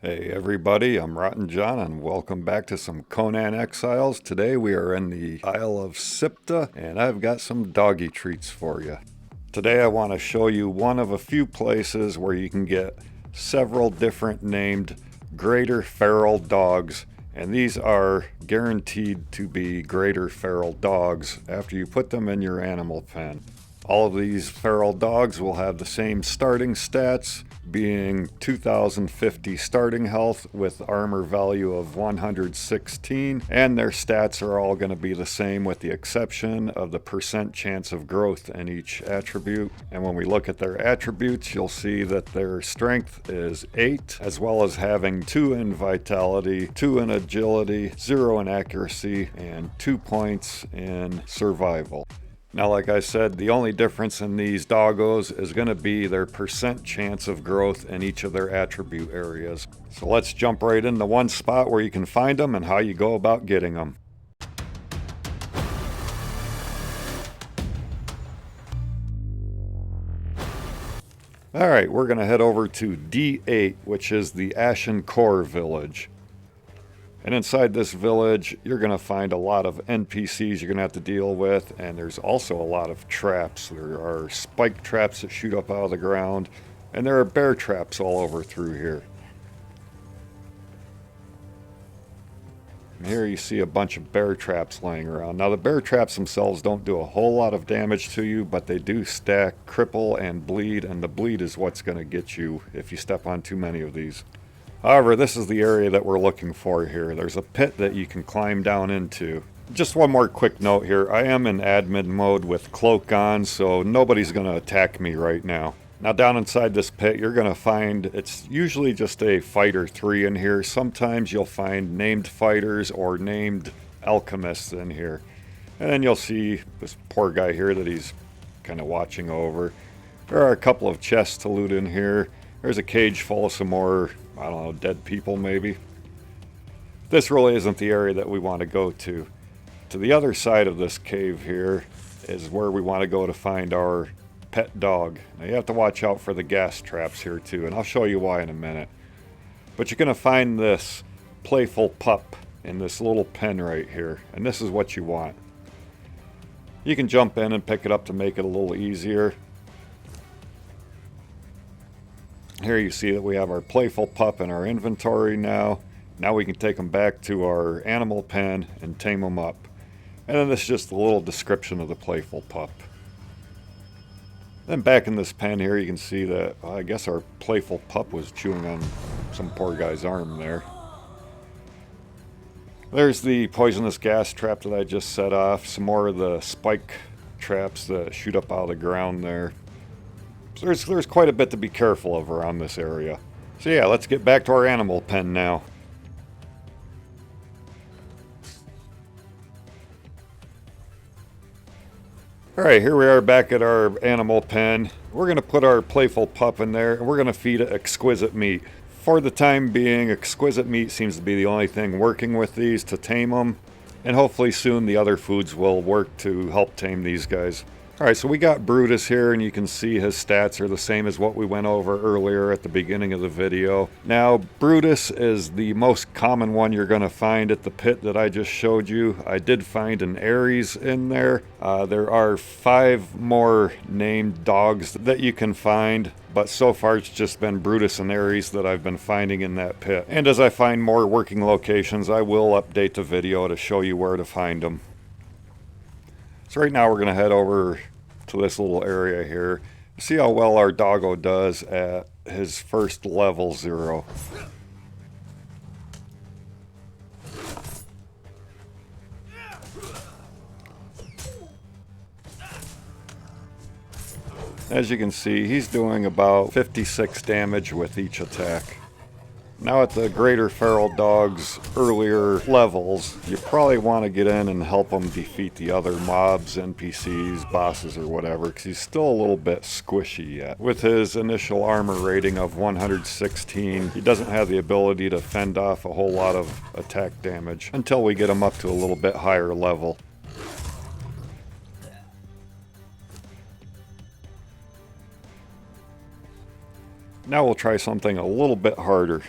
Hey everybody, I'm Rotten John and welcome back to some Conan Exiles. Today we are in the Isle of Siptah and I've got some doggy treats for you. Today I want to show you one of a few places where you can get several different named greater feral dogs, and these are guaranteed to be greater feral dogs after you put them in your animal pen. All of these feral dogs will have the same starting stats, being 2050 starting health with armor value of 116, and their stats are all going to be the same with the exception of the percent chance of growth in each attribute. And when we look at their attributes, you'll see that their strength is 8, as well as having 2 in vitality, 2 in agility, 0 in accuracy, and 2 points in survival. Now, like I said, the only difference in these doggos is going to be their percent chance of growth in each of their attribute areas. So let's jump right into one spot where you can find them and how you go about getting them. Alright, we're going to head over to D8, which is the Ashen core village. And inside this village, you're going to find a lot of NPCs you're going to have to deal with, and there's also a lot of traps. There are spike traps that shoot up out of the ground, and there are bear traps all over through here. And here you see a bunch of bear traps laying around. Now the bear traps themselves don't do a whole lot of damage to you, but they do stack, cripple, and bleed, and the bleed is what's going to get you if you step on too many of these. However, this is the area that we're looking for here. There's a pit that you can climb down into. Just one more quick note here. I am in admin mode with cloak on, so nobody's going to attack me right now. Now down inside this pit, you're going to find, it's usually just a fighter 3 in here. Sometimes you'll find named fighters or named alchemists in here. And then you'll see this poor guy here that he's kind of watching over. There are a couple of chests to loot in here. There's a cage full of some more, I don't know, dead people maybe. This really isn't the area that we want to go to. To the other side of this cave here is where we want to go to find our pet dog. Now you have to watch out for the gas traps here too, and I'll show you why in a minute. But you're going to find this playful pup in this little pen right here, and this is what you want. You can jump in and pick it up to make it a little easier. Here you see that we have our playful pup in our inventory now. Now we can take him back to our animal pen and tame him up. And then this is just a little description of the playful pup. Then back in this pen here you can see that, I guess our playful pup was chewing on some poor guy's arm there. There's the poisonous gas trap that I just set off. Some more of the spike traps that shoot up out of the ground there. So there's quite a bit to be careful of around this area. So yeah, let's get back to our animal pen now. Alright, here we are back at our animal pen. We're going to put our playful pup in there and we're going to feed it exquisite meat. For the time being, exquisite meat seems to be the only thing working with these to tame them. And hopefully soon the other foods will work to help tame these guys. Alright, so we got Brutus here, and you can see his stats are the same as what we went over earlier at the beginning of the video. Now, Brutus is the most common one you're going to find at the pit that I just showed you. I did find an Ares in there. There are 5 more named dogs that you can find, but so far it's just been Brutus and Ares that I've been finding in that pit. And as I find more working locations, I will update the video to show you where to find them. So right now we're going to head over to this little area here. See how well our doggo does at his first level 0. As you can see, he's doing about 56 damage with each attack. Now at the greater feral dog's earlier levels, you probably want to get in and help him defeat the other mobs, NPCs, bosses, or whatever, because he's still a little bit squishy yet. With his initial armor rating of 116, he doesn't have the ability to fend off a whole lot of attack damage until we get him up to a little bit higher level. Now we'll try something a little bit harder.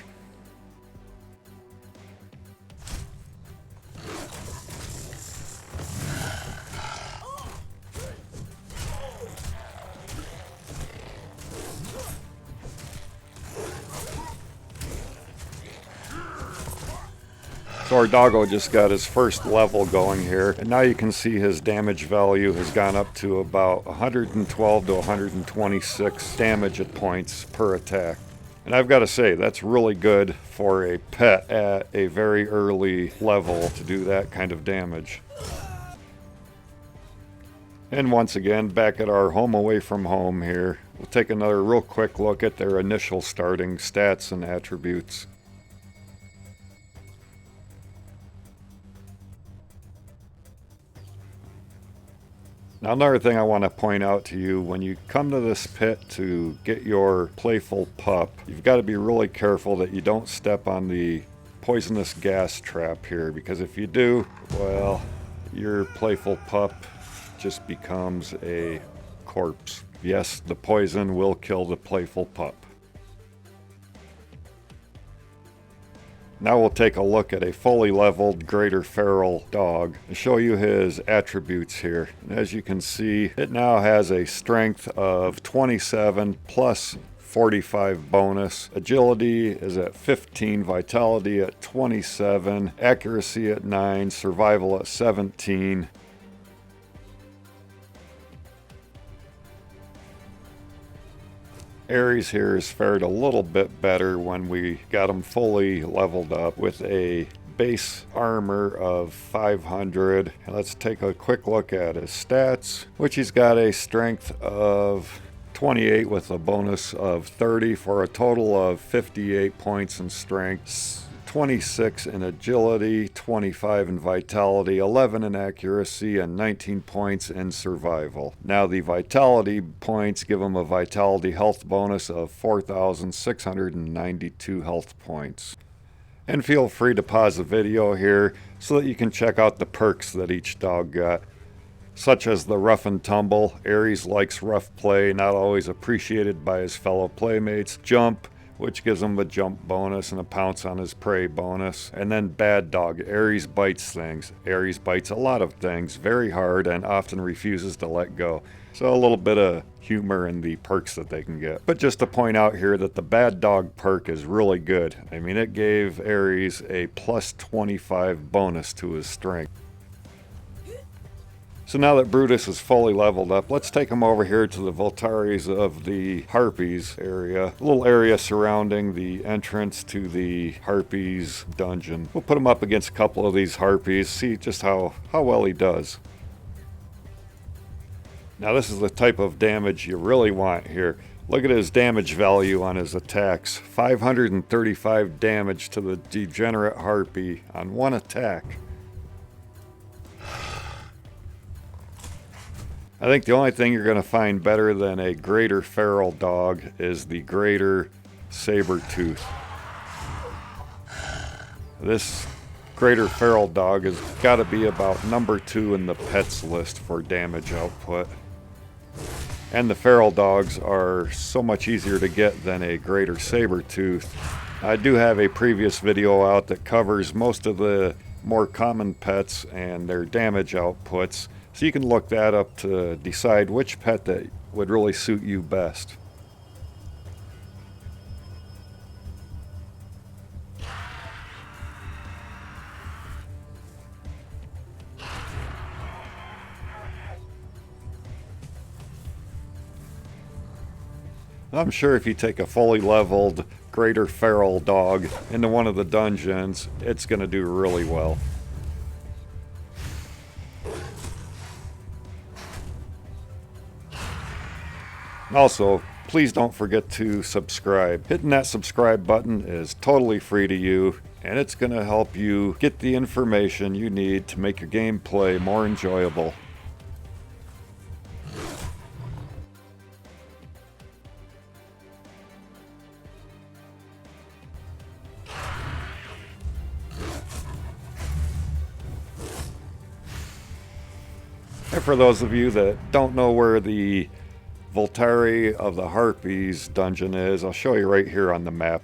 So our doggo just got his first level going here, and now you can see his damage value has gone up to about 112 to 126 damage at points per attack. And I've got to say, that's really good for a pet at a very early level to do that kind of damage. And once again, back at our home away from home here, we'll take another real quick look at their initial starting stats and attributes. Now another thing I want to point out to you, when you come to this pit to get your playful pup, you've got to be really careful that you don't step on the poisonous gas trap here, because if you do, well, your playful pup just becomes a corpse. Yes, the poison will kill the playful pup. Now we'll take a look at a fully leveled greater feral dog and show you his attributes here. And as you can see, it now has a strength of 27 plus 45 bonus. Agility is at 15, vitality at 27, accuracy at 9, survival at 17. Aries here has fared a little bit better when we got him fully leveled up with a base armor of 500. And let's take a quick look at his stats, which he's got a strength of 28 with a bonus of 30 for a total of 58 points in strength. 26 in agility, 25 in vitality, 11 in accuracy, and 19 points in survival. Now the vitality points give him a vitality health bonus of 4,692 health points. And feel free to pause the video here so that you can check out the perks that each dog got, such as the rough and tumble. Aries likes rough play, not always appreciated by his fellow playmates. Jump, which gives him a jump bonus and a pounce on his prey bonus. And then bad dog. Aries bites things. Aries bites a lot of things very hard and often refuses to let go. So a little bit of humor in the perks that they can get. But just to point out here that the bad dog perk is really good. I mean, it gave Aries a plus 25 bonus to his strength. So now that Brutus is fully leveled up, let's take him over here to the Voltaries of the Harpies area. A little area surrounding the entrance to the Harpies dungeon. We'll put him up against a couple of these Harpies, see just how well he does. Now this is the type of damage you really want here. Look at his damage value on his attacks. 535 damage to the degenerate Harpy on one attack. I think the only thing you're going to find better than a greater feral dog is the greater saber tooth. This greater feral dog has got to be about number 2 in the pets list for damage output. And the feral dogs are so much easier to get than a greater saber tooth. I do have a previous video out that covers most of the more common pets and their damage outputs. So you can look that up to decide which pet that would really suit you best. I'm sure if you take a fully leveled greater feral dog into one of the dungeons, it's going to do really well. Also, please don't forget to subscribe. Hitting that subscribe button is totally free to you, and it's going to help you get the information you need to make your gameplay more enjoyable. And for those of you that don't know where the Voltari of the Harpies dungeon is, I'll show you right here on the map.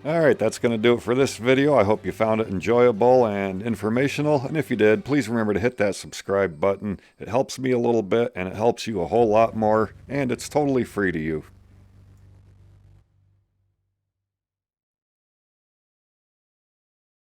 Alright, that's going to do it for this video. I hope you found it enjoyable and informational, and if you did, please remember to hit that subscribe button. It helps me a little bit, and it helps you a whole lot more, and it's totally free to you.